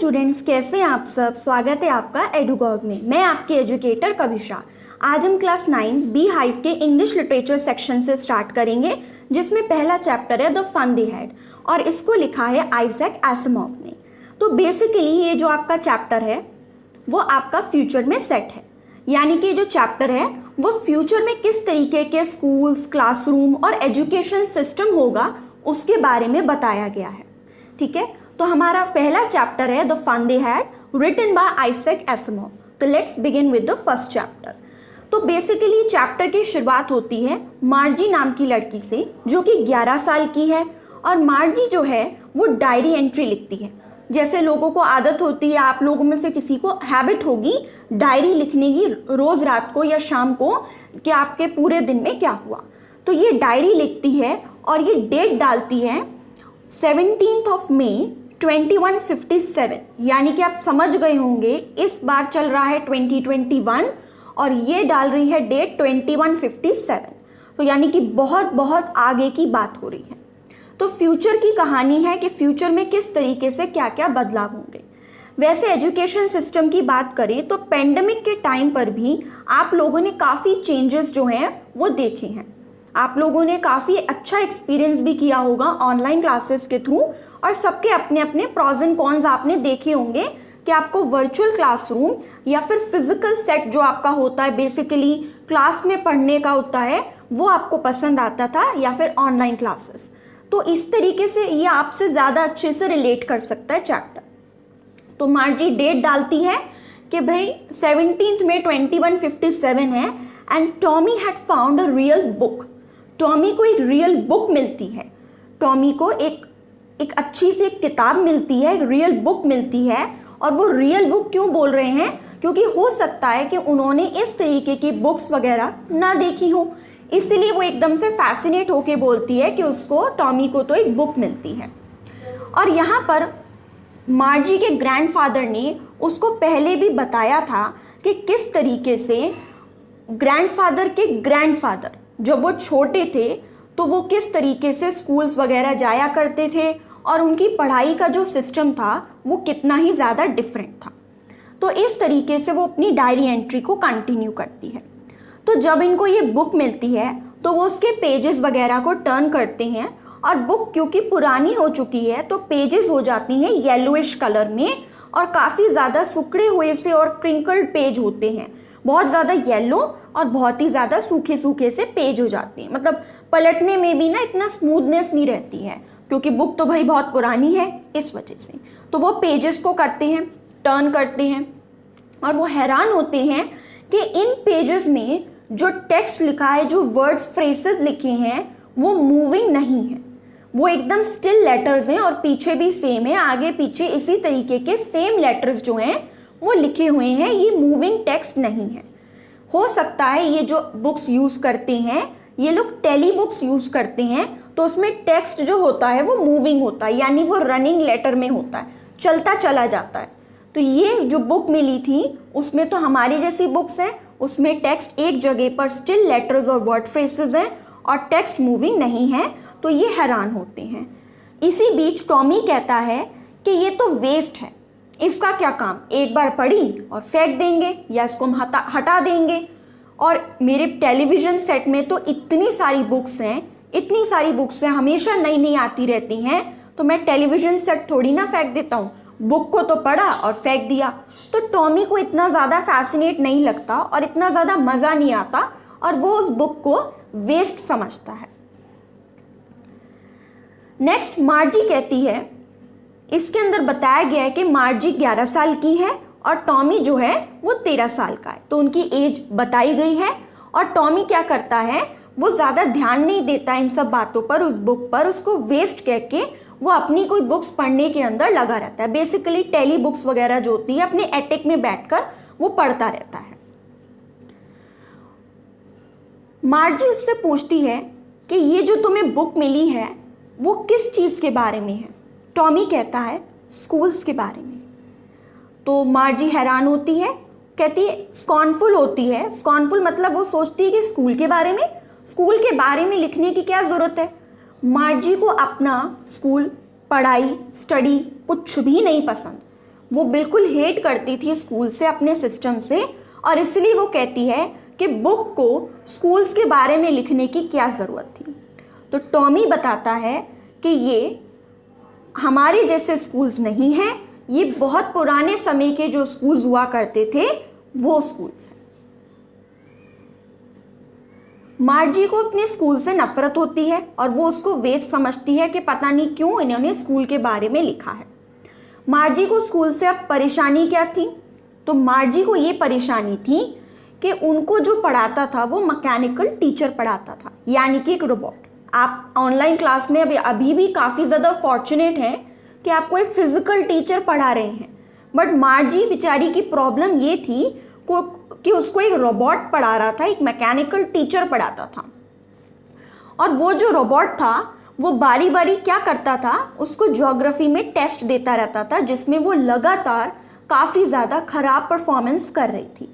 Students, कैसे हैं आप सब। स्वागत है आपका एडुगॉग में। मैं आपकी एजुकेटर कविशा। आज हम क्लास 9 बी हाइव के इंग्लिश लिटरेचर सेक्शन से स्टार्ट करेंगे, जिसमें पहला चैप्टर है द फन दे हैड और इसको लिखा है आइजैक एसिमोव ने। तो बेसिकली ये जो आपका चैप्टर है वो आपका फ्यूचर में सेट है, यानी कि जो चैप्टर है वो फ्यूचर में किस तरीके के स्कूल्स, क्लासरूम और एजुकेशन सिस्टम होगा उसके बारे में बताया गया है। ठीक है, तो हमारा पहला चैप्टर है the fun they had, written by Isaac Asimov. तो let's begin with the first chapter. तो बेसिकली चैप्टर की शुरुआत होती है मार्जी नाम की लड़की से, जो कि 11 साल की है। और मार्जी जो है वो डायरी एंट्री लिखती है। जैसे लोगों को आदत होती है, आप लोगों में से किसी को हैबिट होगी डायरी लिखने की रोज़ रात को या शाम को, कि आपके पूरे दिन में क्या हुआ। तो ये डायरी लिखती है और ये डेट डालती है 17 मई 2157, यानी कि आप समझ गए होंगे इस बार चल रहा है 2021 और ये डाल रही है डेट 2157। तो यानी कि बहुत बहुत आगे की बात हो रही है। तो फ्यूचर की कहानी है कि फ्यूचर में किस तरीके से क्या क्या बदलाव होंगे। वैसे एजुकेशन सिस्टम की बात करें तो पेंडेमिक के टाइम पर भी आप लोगों ने काफ़ी चेंजेस जो हैं वो देखे हैं। आप लोगों ने काफ़ी अच्छा एक्सपीरियंस भी किया होगा ऑनलाइन क्लासेस के थ्रू, और सबके अपने अपने प्रॉज एंड कॉन्स आपने देखे होंगे कि आपको वर्चुअल क्लासरूम या फिर फिजिकल सेट जो आपका होता है बेसिकली क्लास में पढ़ने का होता है वो आपको पसंद आता था या फिर ऑनलाइन क्लासेस। तो इस तरीके से ये आपसे ज़्यादा अच्छे से रिलेट कर सकता है चैप्टर। तो मार्जी डेट डालती है कि भाई 17 मई 2157 है and Tommy had found a real book. Tommy को एक रियल बुक मिलती है, टॉमी को एक अच्छी सी किताब मिलती है, एक रियल बुक मिलती है। और वो रियल बुक क्यों बोल रहे हैं, क्योंकि हो सकता है कि उन्होंने इस तरीके की बुक्स वगैरह ना देखी हो, इसीलिए वो एकदम से फैसिनेट होके बोलती है कि उसको, टॉमी को तो एक बुक मिलती है। और यहाँ पर मार्जी के ग्रैंडफादर ने उसको पहले भी बताया था कि किस तरीके से ग्रैंडफादर के ग्रैंडफादर जब वो छोटे थे तो वो किस तरीके से स्कूल्स वगैरह जाया करते थे और उनकी पढ़ाई का जो सिस्टम था वो कितना ही ज़्यादा डिफरेंट था। तो इस तरीके से वो अपनी डायरी एंट्री को कंटिन्यू करती है। तो जब इनको ये बुक मिलती है तो वो उसके पेजेस वगैरह को टर्न करते हैं, और बुक क्योंकि पुरानी हो चुकी है तो पेजेस हो जाती हैं येलोइश कलर में और काफ़ी ज़्यादा सिकुड़े हुए से और क्रिंकल्ड पेज होते हैं, बहुत ज़्यादा येलो और बहुत ही ज़्यादा सूखे सूखे से पेज हो जाते हैं। मतलब पलटने में भी ना इतना स्मूथनेस नहीं रहती है, क्योंकि बुक तो भाई बहुत पुरानी है इस वजह से। तो वो पेजेस को करते हैं, टर्न करते हैं, और वो हैरान होते हैं कि इन पेजेस में जो टेक्स्ट लिखा है, जो वर्ड्स, फ्रेजेस लिखे हैं वो मूविंग नहीं है, वो एकदम स्टिल लेटर्स हैं और पीछे भी सेम है, आगे पीछे इसी तरीके के सेम लेटर्स जो हैं वो लिखे हुए हैं। ये मूविंग टेक्स्ट नहीं है। हो सकता है ये जो बुक्स यूज़ करते हैं ये लोग टेली बुक्स यूज़ करते हैं, तो उसमें टेक्स्ट जो होता है वो मूविंग होता है, यानी वो रनिंग लेटर में होता है, चलता चला जाता है। तो ये जो बुक मिली थी उसमें तो हमारी जैसी बुक्स हैं, उसमें टेक्स्ट एक जगह पर स्टिल लेटर्स और वर्ड फ्रेजेस हैं और टेक्स्ट मूविंग नहीं है। तो ये हैरान होते हैं। इसी बीच टॉमी कहता है कि ये तो वेस्ट है, इसका क्या काम, एक बार पढ़ी और फेंक देंगे या इसको हम हटा देंगे। और मेरे टेलीविज़न सेट में तो इतनी सारी बुक्स हैं, हमेशा नई नई आती रहती हैं, तो मैं टेलीविज़न सेट थोड़ी ना फेंक देता हूँ, बुक को तो पढ़ा और फेंक दिया। तो टॉमी को इतना ज़्यादा फैसिनेट नहीं लगता और इतना ज़्यादा मज़ा नहीं आता और वो उस बुक को वेस्ट समझता है। नेक्स्ट मार्जी कहती है, इसके अंदर बताया गया है कि मार्जी 11 साल की है और टॉमी जो है वो 13 साल का है, तो उनकी एज बताई गई है। और टॉमी क्या करता है, वो ज़्यादा ध्यान नहीं देता इन सब बातों पर, उस बुक पर, उसको वेस्ट कह के वो अपनी कोई बुक्स पढ़ने के अंदर लगा रहता है। बेसिकली टेली बुक्स वगैरह जो होती है अपने एटेक में बैठकर वो पढ़ता रहता है। मार्जी उससे पूछती है कि ये जो तुम्हें बुक मिली है वो किस चीज़ के बारे में है। टॉमी कहता है स्कूल्स के बारे में। तो मार्जी हैरान होती है, कहती है, स्कॉर्नफुल होती है। स्कॉर्नफुल मतलब वो सोचती है कि स्कूल के बारे में लिखने की क्या ज़रूरत है। मार्जी को अपना स्कूल, पढ़ाई, स्टडी कुछ भी नहीं पसंद। वो बिल्कुल हेट करती थी स्कूल से, अपने सिस्टम से, और इसलिए वो कहती है कि बुक को स्कूल्स के बारे में लिखने की क्या ज़रूरत थी। तो टॉमी बताता है कि ये हमारे जैसे स्कूल्स नहीं हैं, ये बहुत पुराने समय के जो स्कूल्स हुआ करते थे वो स्कूल्स हैं। मार्जी को अपने स्कूल से नफरत होती है और वो उसको वेस्ट समझती है कि पता नहीं क्यों इन्होंने स्कूल के बारे में लिखा है। मार्जी को स्कूल से अब परेशानी क्या थी? तो मार्जी को ये परेशानी थी कि उनको जो पढ़ाता था वो मैकेनिकल टीचर पढ़ाता था, यानी कि एक रोबोट। आप ऑनलाइन क्लास में अभी भी काफ़ी ज़्यादा फॉर्चुनेट हैं कि आपको एक फिजिकल टीचर पढ़ा रहे हैं, बट मार्जी बेचारी की प्रॉब्लम ये थी कि उसको एक रोबोट पढ़ा रहा था, एक मैकेनिकल टीचर पढ़ाता था। और वो जो रोबोट था वो बारी बारी क्या करता था, उसको ज्योग्राफी में टेस्ट देता रहता था, जिसमें वो लगातार काफ़ी ज़्यादा ख़राब परफॉर्मेंस कर रही थी।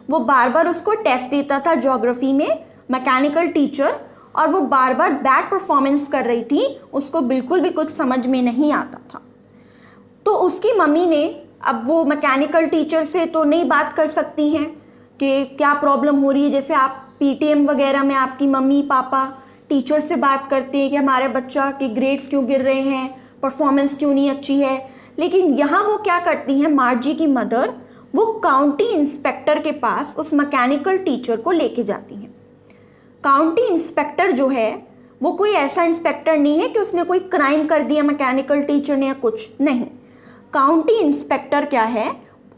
वो बार बार उसको टेस्ट देता था ज्योग्राफी में, मैकेनिकल टीचर, और वो बार बार बैड परफॉर्मेंस कर रही थी, उसको बिल्कुल भी कुछ समझ में नहीं आता था। तो उसकी मम्मी ने, अब वो मैकेनिकल टीचर से तो नहीं बात कर सकती हैं कि क्या प्रॉब्लम हो रही है, जैसे आप पीटीएम वगैरह में आपकी मम्मी पापा टीचर से बात करते हैं कि हमारे बच्चा के ग्रेड्स क्यों गिर रहे हैं, परफॉर्मेंस क्यों नहीं अच्छी है। लेकिन यहाँ वो क्या करती हैं, मार्जी की मदर, वो काउंटी इंस्पेक्टर के पास उस मैकेनिकल टीचर को लेके जाती हैं। काउंटी इंस्पेक्टर जो है वो कोई ऐसा इंस्पेक्टर नहीं है कि उसने कोई क्राइम कर दिया मैकेनिकल टीचर ने या कुछ नहीं। काउंटी इंस्पेक्टर क्या है,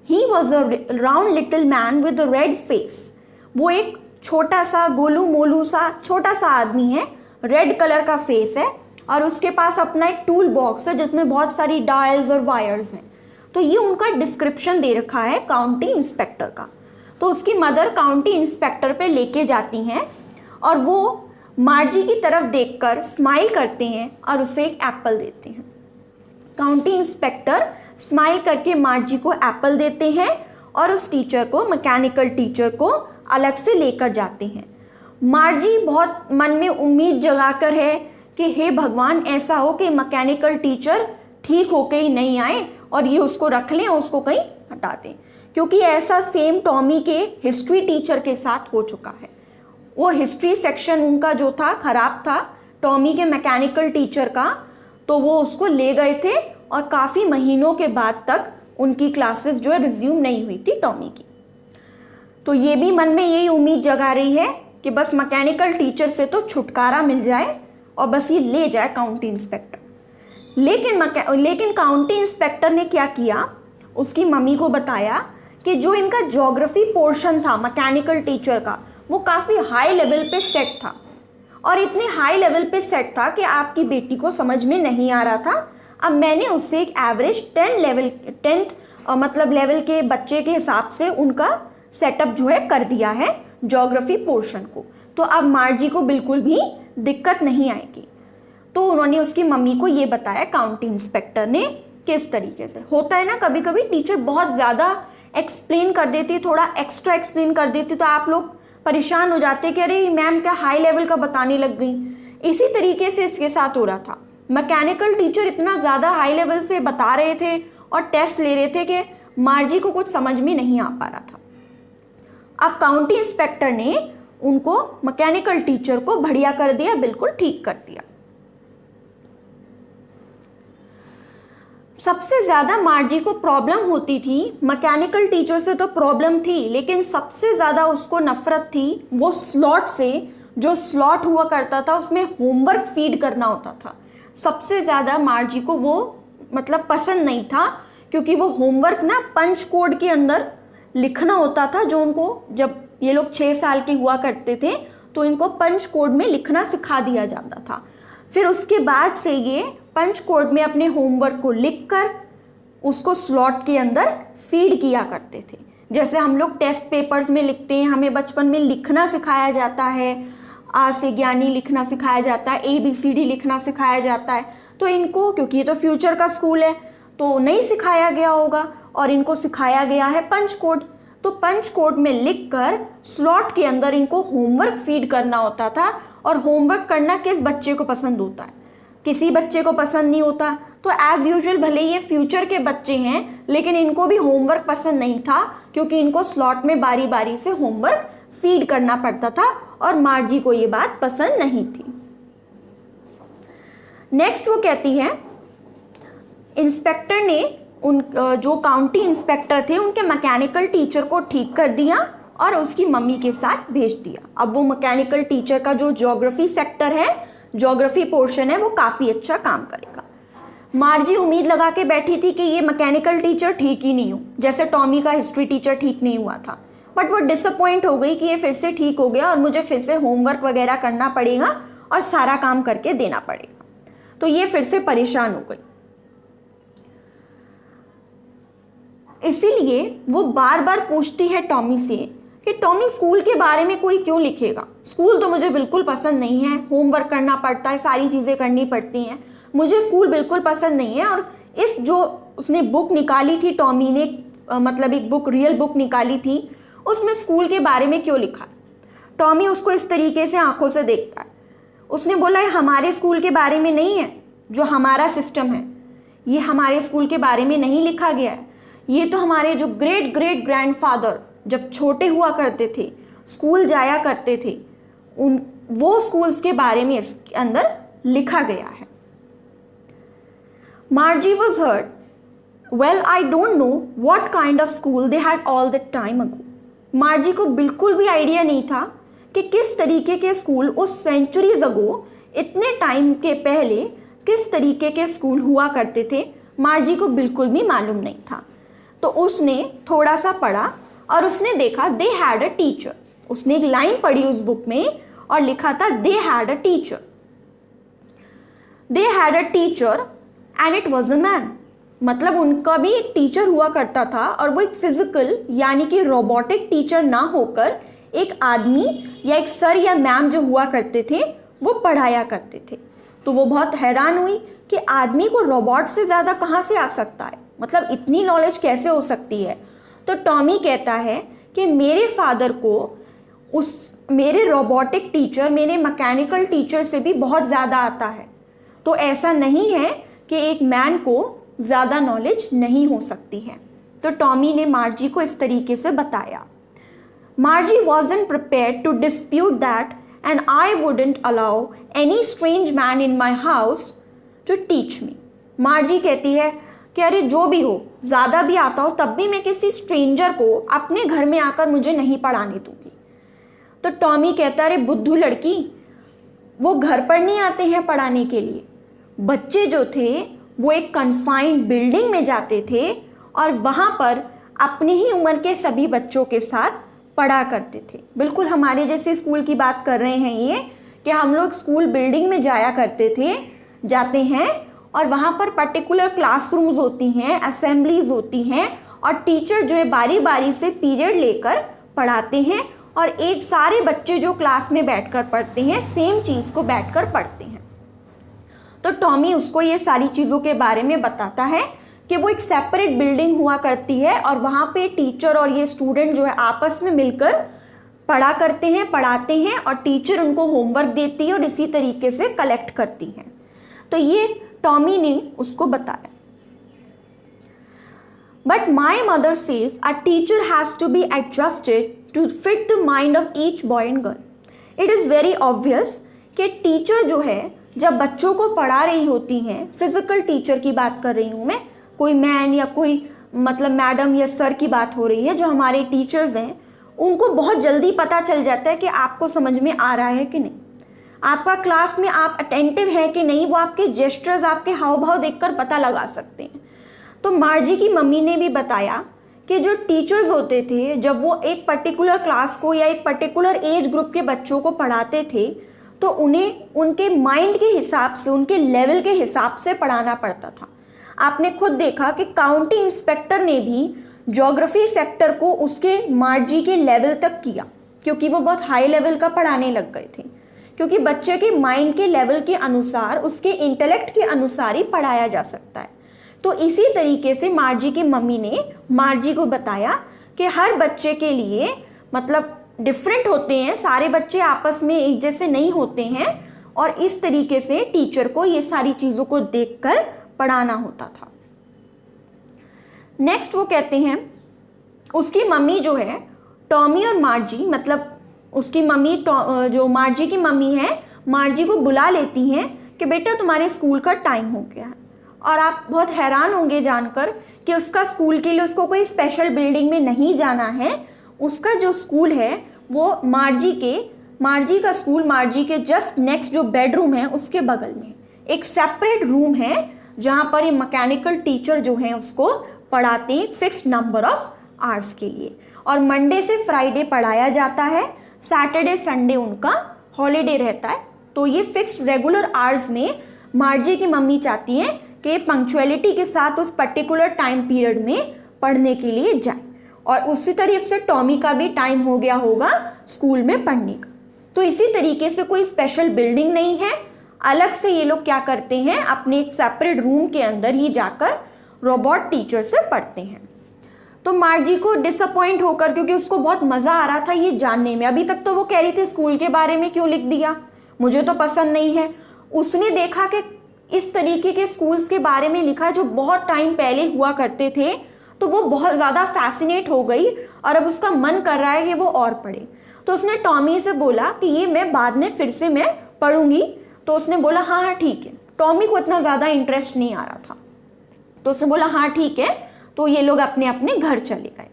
he was a round little man with a red face. वो एक छोटा सा गोलू मोलू सा छोटा सा आदमी है, रेड कलर का फेस है, और उसके पास अपना एक टूल बॉक्स है जिसमें बहुत सारी डायल्स और वायर्स हैं। तो ये उनका डिस्क्रिप्शन दे रखा है काउंटी इंस्पेक्टर का। तो उसकी मदर काउंटी इंस्पेक्टर पे लेके जाती हैं और वो मार्जी की तरफ देखकर स्माइल करते हैं और उसे एक एप्पल देते हैं। काउंटी इंस्पेक्टर स्माइल करके मार्जी को एप्पल देते हैं और उस टीचर को, मैकेनिकल टीचर को, अलग से लेकर जाते हैं। मार्जी बहुत मन में उम्मीद जगाकर है कि हे भगवान, ऐसा हो कि मैकेनिकल टीचर ठीक होके ही नहीं आए और ये उसको रख लें, उसको कहीं हटा दें, क्योंकि ऐसा सेम टॉमी के हिस्ट्री टीचर के साथ हो चुका है। वो हिस्ट्री सेक्शन उनका जो था खराब था, टॉमी के मैकेनिकल टीचर का, तो वो उसको ले गए थे और काफ़ी महीनों के बाद तक उनकी क्लासेस जो है रिज्यूम नहीं हुई थी टॉमी की। तो ये भी मन में यही उम्मीद जगा रही है कि बस मैकेनिकल टीचर से तो छुटकारा मिल जाए और बस ये ले जाए काउंटी इंस्पेक्टर। लेकिन काउंटी इंस्पेक्टर ने क्या किया, उसकी मम्मी को बताया कि जो इनका ज्योग्राफी पोर्शन था मैकेनिकल टीचर का, वो काफ़ी हाई लेवल पे सेट था, और इतने हाई लेवल पे सेट था कि आपकी बेटी को समझ में नहीं आ रहा था। अब मैंने उससे एक एवरेज 10th लेवल के बच्चे के हिसाब से उनका सेटअप जो है कर दिया है ज्योग्राफी पोर्शन को, तो अब मार्जी को बिल्कुल भी दिक्कत नहीं आएगी। तो उन्होंने उसकी मम्मी को ये बताया काउंटी इंस्पेक्टर ने, किस तरीके से होता है ना, कभी कभी टीचर बहुत ज़्यादा एक्सप्लेन कर देती है, थोड़ा एक्स्ट्रा एक्सप्लेन कर देती, तो आप लोग परेशान हो जाते कि अरे मैम क्या हाई लेवल का बताने लग गई। इसी तरीके से इसके साथ हो रहा था। मैकेनिकल टीचर इतना ज़्यादा हाई लेवल से बता रहे थे और टेस्ट ले रहे थे कि मार्जी को कुछ समझ में नहीं आ पा रहा था। अब काउंटी इंस्पेक्टर ने उनको, मैकेनिकल टीचर को बढ़िया कर दिया, बिल्कुल ठीक कर दिया। सबसे ज़्यादा मार्जी को प्रॉब्लम होती थी, मैकेनिकल टीचर से तो प्रॉब्लम थी, लेकिन सबसे ज़्यादा उसको नफरत थी वो स्लॉट से। जो स्लॉट हुआ करता था उसमें होमवर्क फीड करना होता था, सबसे ज़्यादा मार्जी को वो पसंद नहीं था, क्योंकि वो होमवर्क ना पंच कोड के अंदर लिखना होता था, जो उनको, जब ये लोग 6 साल के हुआ करते थे तो इनको पंच कोड में लिखना सिखा दिया जाता था। फिर उसके बाद से ये पंच कोड में अपने होमवर्क को लिखकर उसको स्लॉट के अंदर फीड किया करते थे। जैसे हम लोग टेस्ट पेपर्स में लिखते हैं, हमें बचपन में लिखना सिखाया जाता है, आ से ज्ञानी लिखना सिखाया जाता है, ABCD लिखना सिखाया जाता है। तो इनको, क्योंकि ये तो फ्यूचर का स्कूल है, तो नहीं सिखाया गया होगा और इनको सिखाया गया है पंच कोड। तो पंच कोड में लिखकर स्लॉट के अंदर इनको होमवर्क फीड करना होता था। और होमवर्क करना किस बच्चे को पसंद होता है? किसी बच्चे को पसंद नहीं होता। तो एज यूजुअल भले ये फ्यूचर के बच्चे हैं लेकिन इनको भी होमवर्क पसंद नहीं था, क्योंकि इनको स्लॉट में बारी बारी से होमवर्क फीड करना पड़ता था और मार्जी को ये बात पसंद नहीं थी। नेक्स्ट वो कहती है, इंस्पेक्टर ने उन जो काउंटी इंस्पेक्टर थे उनके मैकेनिकल टीचर को ठीक कर दिया और उसकी मम्मी के साथ भेज दिया। अब वो मैकेनिकल टीचर का जो ज्योग्राफी सेक्टर है, ज्योग्राफी पोर्शन है, वो काफ़ी अच्छा काम करेगा। मार्जी उम्मीद लगा के बैठी थी कि ये मैकेनिकल टीचर ठीक ही नहीं हो, जैसे टॉमी का हिस्ट्री टीचर ठीक नहीं हुआ था, बट वो डिसअपॉइंट हो गई कि ये फिर से ठीक हो गया और मुझे फिर से होमवर्क वगैरह करना पड़ेगा और सारा काम करके देना पड़ेगा। तो ये फिर से परेशान हो गई। इसीलिए वो बार बार पूछती है टॉमी से कि टॉमी स्कूल के बारे में कोई क्यों लिखेगा, स्कूल तो मुझे बिल्कुल पसंद नहीं है, होमवर्क करना पड़ता है, सारी चीज़ें करनी पड़ती हैं, मुझे स्कूल बिल्कुल पसंद नहीं है। और इस जो उसने बुक निकाली थी टॉमी ने, मतलब एक बुक, रियल बुक निकाली थी, उसमें स्कूल के बारे में क्यों लिखा है। टॉमी उसको इस तरीके से आंखों से देखता है। उसने बोला, ये हमारे स्कूल के बारे में नहीं है, जो हमारा सिस्टम है ये हमारे स्कूल के बारे में नहीं लिखा गया है, ये तो हमारे जो ग्रेट ग्रेट ग्रैंडफादर जब छोटे हुआ करते थे, स्कूल जाया करते थे, वो स्कूल्स के बारे में इसके अंदर लिखा गया है। Margie was hurt, well I don't know what kind of school they had all the time ago. Margie को बिल्कुल भी आइडिया नहीं था कि किस तरीके के स्कूल उस सेंचुरीज अगो, इतने टाइम के पहले किस तरीके के स्कूल हुआ करते थे, मार्जी को बिल्कुल भी मालूम नहीं था। तो उसने थोड़ा सा पढ़ा और उसने देखा दे हैड अ टीचर। उसने एक लाइन पढ़ी उस बुक में और लिखा था they had a teacher, they had a teacher and it was a man. मतलब उनका भी एक टीचर हुआ करता था और वो एक फिजिकल यानी कि रोबोटिक टीचर ना होकर एक आदमी या एक सर या मैम जो हुआ करते थे वो पढ़ाया करते थे। तो वो बहुत हैरान हुई कि आदमी को रोबोट से ज़्यादा कहाँ से आ सकता है, मतलब इतनी नॉलेज कैसे हो सकती है। तो टॉमी कहता है कि मेरे फादर को मेरे रोबोटिक टीचर, मेरे मैकेनिकल टीचर से भी बहुत ज़्यादा आता है। तो ऐसा नहीं है कि एक मैन को ज़्यादा नॉलेज नहीं हो सकती है। तो टॉमी ने मार्जी को इस तरीके से बताया। मार्जी wasn't prepared to dispute that and I wouldn't allow any strange man in my house to teach me। मार्जी कहती है कि अरे जो भी हो, ज़्यादा भी आता हो, तब भी मैं किसी स्ट्रेंजर को अपने घर में आकर मुझे नहीं पढ़ाने दूंगी। तो टॉमी कहता है, अरे बुद्धू लड़की, वो घर पर नहीं आते हैं पढ़ाने के लिए। बच्चे जो थे वो एक कन्फाइंड बिल्डिंग में जाते थे और वहाँ पर अपनी ही उम्र के सभी बच्चों के साथ पढ़ा करते थे। बिल्कुल हमारे जैसे स्कूल की बात कर रहे हैं ये, कि हम लोग स्कूल बिल्डिंग में जाया करते थे, जाते हैं और वहाँ पर पर्टिकुलर क्लासरूम्स होती हैं, असेंबलीज होती हैं और टीचर जो है बारी बारी से पीरियड लेकर पढ़ाते हैं और एक सारे बच्चे जो क्लास में बैठकर पढ़ते हैं सेम चीज़ को बैठकर पढ़ते हैं। तो टॉमी उसको ये सारी चीज़ों के बारे में बताता है कि वो एक सेपरेट बिल्डिंग हुआ करती है और वहाँ पे टीचर और ये स्टूडेंट जो है आपस में मिलकर पढ़ा करते हैं, पढ़ाते हैं और टीचर उनको होमवर्क देती है और इसी तरीके से कलेक्ट करती है। तो ये टॉमी ने उसको बताया। But my mother says a teacher has to be adjusted to fit the mind of each boy and girl. It is very obvious कि टीचर जो है जब बच्चों को पढ़ा रही होती हैं, फिजिकल टीचर की बात कर रही हूँ मैं, कोई मैन या कोई मतलब मैडम या सर की बात हो रही है, जो हमारे टीचर्स हैं उनको बहुत जल्दी पता चल जाता है कि आपको समझ में आ रहा है कि नहीं, आपका क्लास में आप अटेंटिव है कि नहीं, वो आपके जेस्चर्स, आपके हाव भाव देखकर पता लगा सकते हैं। तो मार्जी की मम्मी ने भी बताया कि जो टीचर्स होते थे जब वो एक पर्टिकुलर क्लास को या एक पर्टिकुलर एज ग्रुप के बच्चों को पढ़ाते थे तो उन्हें उनके माइंड के हिसाब से, उनके लेवल के हिसाब से पढ़ाना पड़ता था। आपने खुद देखा कि काउंटी इंस्पेक्टर ने भी ज्योग्राफी सेक्टर को उसके मार्जी के लेवल तक किया, क्योंकि वो बहुत हाई लेवल का पढ़ाने लग गए थे, क्योंकि बच्चे के माइंड के लेवल के अनुसार, उसके इंटेलेक्ट के अनुसार ही पढ़ाया जा सकता है। तो इसी तरीके से मार्जी की मम्मी ने मार्जी को बताया कि हर बच्चे के लिए मतलब डिफरेंट होते हैं, सारे बच्चे आपस में एक जैसे नहीं होते हैं और इस तरीके से टीचर को ये सारी चीज़ों को देखकर पढ़ाना होता था। नेक्स्ट वो कहते हैं उसकी मम्मी जो है टॉमी और मार्जी, मतलब उसकी मम्मी जो मार्जी की मम्मी है, मार्जी को बुला लेती हैं कि बेटा तुम्हारे स्कूल का टाइम हो गया है। और आप बहुत हैरान होंगे जानकर कि उसका स्कूल के लिए उसको कोई स्पेशल बिल्डिंग में नहीं जाना है। उसका जो स्कूल है वो मार्जी का स्कूल मार्जी के जस्ट नेक्स्ट जो बेडरूम है उसके बगल में एक सेपरेट रूम है जहाँ पर ये मैकेनिकल टीचर जो हैं उसको पढ़ाते हैं फिक्स्ड नंबर ऑफ आवर्स के लिए। और मंडे से फ्राइडे पढ़ाया जाता है, सैटरडे संडे उनका हॉलीडे रहता है। तो ये फिक्स्ड रेगुलर आवर्स में मार्जी की मम्मी चाहती हैं कि पंक्चुअलिटी के साथ उस पर्टिकुलर टाइम पीरियड में पढ़ने के लिए जाए। और उसी तरह से टॉमी का भी टाइम हो गया होगा स्कूल में पढ़ने का। तो इसी तरीके से कोई स्पेशल बिल्डिंग नहीं है, अलग से ये लोग क्या करते हैं अपने एक सेपरेट रूम के अंदर ही जाकर रोबोट टीचर से पढ़ते हैं। तो मार्जी को डिसअपॉइंट होकर, क्योंकि उसको बहुत मज़ा आ रहा था ये जानने में, अभी तक तो वो कह रही थी स्कूल के बारे में क्यों लिख दिया, मुझे तो पसंद नहीं है। उसने देखा कि इस तरीके के स्कूल्स के बारे में लिखा जो बहुत टाइम पहले हुआ करते थे, तो वो बहुत ज़्यादा फैसिनेट हो गई और अब उसका मन कर रहा है कि वो और पढ़े। तो उसने टॉमी से बोला कि ये मैं बाद में फिर से मैं पढ़ूंगी। तो उसने बोला हाँ हाँ ठीक है। टॉमी को इतना ज़्यादा इंटरेस्ट नहीं आ रहा था, तो उसने बोला हाँ ठीक है। तो ये लोग अपने अपने घर चले गए।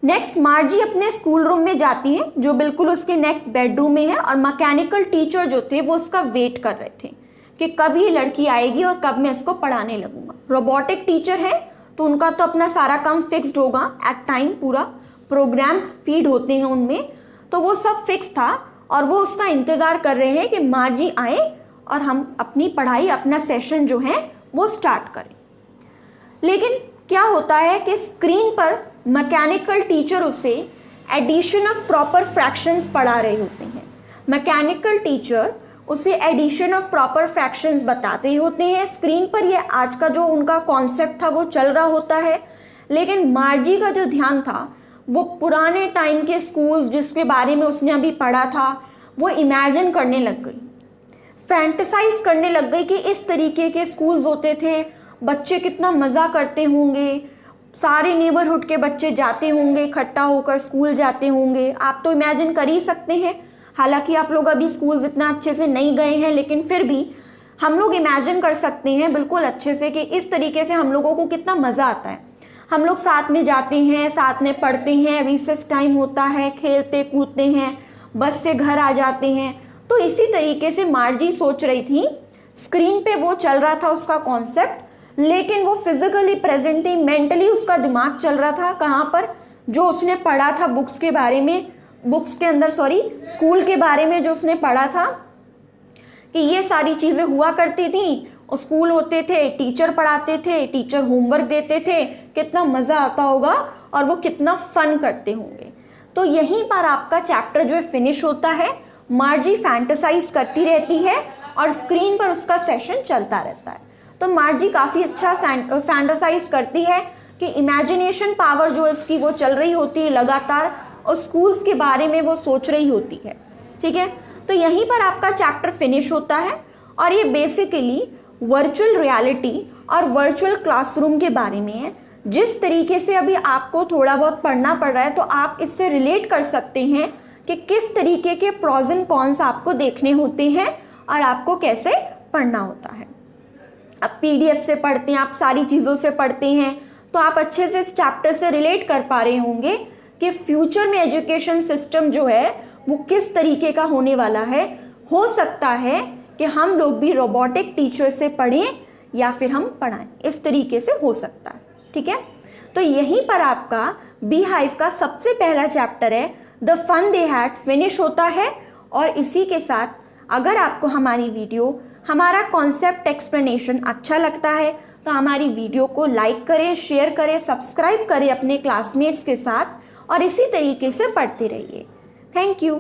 नेक्स्ट मार्जी अपने स्कूल रूम में जाती है जो बिल्कुल उसके नेक्स्ट बेडरूम में है, और मैकेनिकल टीचर जो थे वो उसका वेट कर रहे थे कि कब ये लड़की आएगी और कब मैं इसको पढ़ाने लगूंगा। रोबोटिक टीचर है तो उनका तो अपना सारा काम फिक्स्ड होगा एट टाइम, पूरा प्रोग्राम्स फीड होते हैं उनमें, तो वो सब फिक्स था और वो उसका इंतज़ार कर रहे हैं कि मार्जी आए और हम अपनी पढ़ाई, अपना सेशन जो है वो स्टार्ट करें। लेकिन क्या होता है कि स्क्रीन पर मैकेनिकल टीचर उसे एडिशन ऑफ प्रॉपर फ्रैक्शंस पढ़ा रहे होते हैं। मैकेनिकल टीचर उसे एडिशन ऑफ प्रॉपर फ्रैक्शंस बताते होते हैं स्क्रीन पर। ये आज का जो उनका कॉन्सेप्ट था वो चल रहा होता है, लेकिन मार्जी का जो ध्यान था वो पुराने टाइम के स्कूल्स जिसके बारे में उसने अभी पढ़ा था वो इमेजिन करने लग गई, फैंटेसाइज करने लग गई कि इस तरीके के स्कूल्स होते थे, बच्चे कितना मज़ा करते होंगे, सारे नेबरहुड के बच्चे जाते होंगे, इकट्ठा होकर स्कूल जाते होंगे। आप तो इमेजिन कर ही सकते हैं, हालांकि आप लोग अभी स्कूल इतना अच्छे से नहीं गए हैं, लेकिन फिर भी हम लोग इमेजिन कर सकते हैं बिल्कुल अच्छे से कि इस तरीके से हम लोगों को कितना मज़ा आता है। हम लोग साथ में जाते हैं, साथ में पढ़ते हैं, रिसेस टाइम होता है, खेलते कूदते हैं, बस से घर आ जाते हैं। तो इसी तरीके से मार्जी सोच रही थी, स्क्रीन पे वो चल रहा था उसका कॉन्सेप्ट, लेकिन वो फिजिकली प्रेजेंट थी, मेंटली उसका दिमाग चल रहा था कहाँ पर, जो उसने पढ़ा था बुक्स के बारे में, स्कूल के बारे में जो उसने पढ़ा था कि ये सारी चीज़ें हुआ करती थी, स्कूल होते थे, टीचर पढ़ाते थे, टीचर होमवर्क देते थे, कितना मज़ा आता होगा और वो कितना फन करते होंगे। तो यहीं पर आपका चैप्टर जो है फिनिश होता है। मार्जी फैंटेसाइज करती रहती है और स्क्रीन पर उसका सेशन चलता रहता है। तो मार्जी काफ़ी अच्छा फैंटेसाइज करती है कि इमेजिनेशन पावर जो इसकी वो चल रही होती है लगातार, और स्कूल्स के बारे में वो सोच रही होती है। ठीक है, तो यहीं पर आपका चैप्टर फिनिश होता है। और ये बेसिकली वर्चुअल रियलिटी और वर्चुअल क्लासरूम के बारे में है। जिस तरीके से अभी आपको थोड़ा बहुत पढ़ना पड़ रहा है, तो आप इससे रिलेट कर सकते हैं कि किस तरीके के प्रॉज एंड कॉन्स आपको देखने होते हैं और आपको कैसे पढ़ना होता है। आप PDF से पढ़ते हैं, आप सारी चीज़ों से पढ़ते हैं, तो आप अच्छे से इस चैप्टर से रिलेट कर पा रहे होंगे कि फ्यूचर में एजुकेशन सिस्टम जो है वो किस तरीके का होने वाला है। हो सकता है कि हम लोग भी रोबोटिक टीचर से पढ़ें या फिर हम पढ़ाएं, इस तरीके से हो सकता है। ठीक है, तो यहीं पर आपका बी हाइव का सबसे पहला चैप्टर है the fun they had finish होता है। और इसी के साथ अगर आपको हमारी वीडियो, हमारा कॉन्सेप्ट एक्सप्लेनेशन अच्छा लगता है तो हमारी वीडियो को लाइक करें, शेयर करें, सब्सक्राइब करें अपने क्लासमेट्स के साथ, और इसी तरीके से पढ़ते रहिए। Thank you.